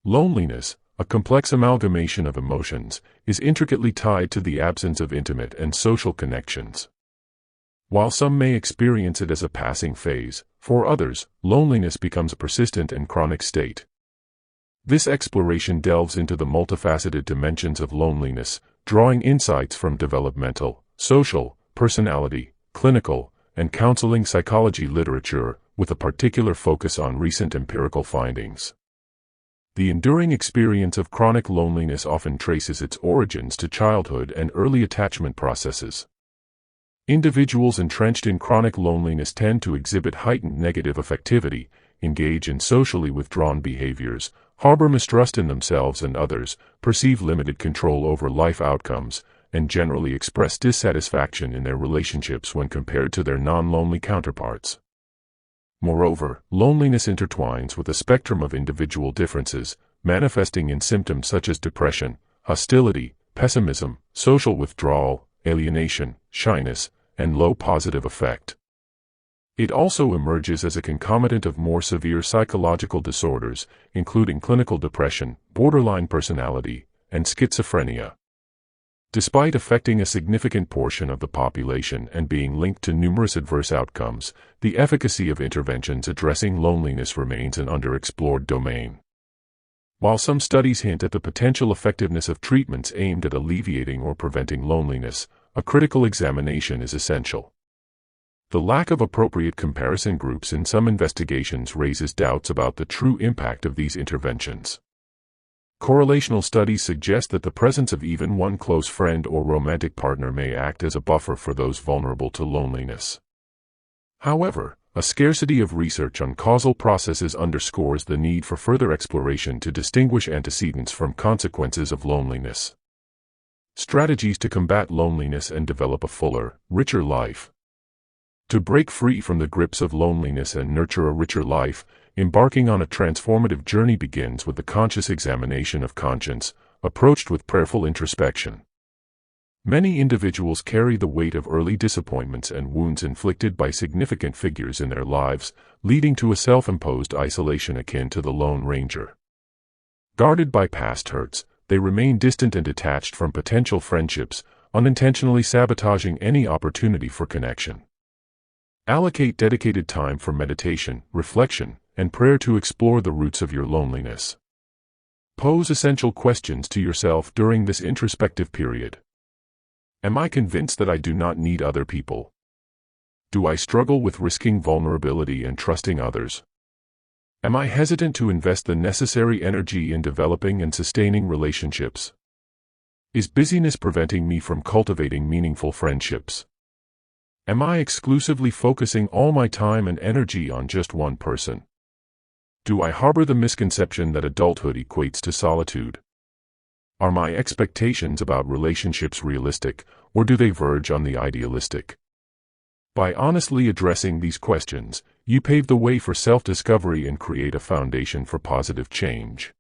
Loneliness, a complex amalgamation of emotions, is intricately tied to the absence of intimate and social connections. While some may experience it as a passing phase, for others, loneliness becomes a persistent and chronic state. This exploration delves into the multifaceted dimensions of loneliness, drawing insights from developmental, social, personality, clinical, and counseling psychology literature, with a particular focus on recent empirical findings. The enduring experience of chronic loneliness often traces its origins to childhood and early attachment processes. Individuals entrenched in chronic loneliness tend to exhibit heightened negative affectivity, engage in socially withdrawn behaviors, harbor mistrust in themselves and others, perceive limited control over life outcomes, and generally express dissatisfaction in their relationships when compared to their non-lonely counterparts. Moreover, loneliness intertwines with a spectrum of individual differences, manifesting in symptoms such as depression, hostility, pessimism, social withdrawal, alienation, shyness, and low positive affect. It also emerges as a concomitant of more severe psychological disorders, including clinical depression, borderline personality, and schizophrenia. Despite affecting a significant portion of the population and being linked to numerous adverse outcomes, the efficacy of interventions addressing loneliness remains an underexplored domain. While some studies hint at the potential effectiveness of treatments aimed at alleviating or preventing loneliness, a critical examination is essential. The lack of appropriate comparison groups in some investigations raises doubts about the true impact of these interventions. Correlational studies suggest that the presence of even one close friend or romantic partner may act as a buffer for those vulnerable to loneliness. However, a scarcity of research on causal processes underscores the need for further exploration to distinguish antecedents from consequences of loneliness. Strategies to combat loneliness and develop a fuller, richer life. To break free from the grips of loneliness and nurture a richer life, embarking on a transformative journey begins with the conscious examination of conscience, approached with prayerful introspection. Many individuals carry the weight of early disappointments and wounds inflicted by significant figures in their lives, leading to a self-imposed isolation akin to the Lone Ranger. Guarded by past hurts, they remain distant and detached from potential friendships, unintentionally sabotaging any opportunity for connection. Allocate dedicated time for meditation, reflection, and prayer to explore the roots of your loneliness. Pose essential questions to yourself during this introspective period. Am I convinced that I do not need other people? Do I struggle with risking vulnerability and trusting others? Am I hesitant to invest the necessary energy in developing and sustaining relationships? Is busyness preventing me from cultivating meaningful friendships? Am I exclusively focusing all my time and energy on just one person? Do I harbor the misconception that adulthood equates to solitude? Are my expectations about relationships realistic, or do they verge on the idealistic? By honestly addressing these questions, you pave the way for self-discovery and create a foundation for positive change.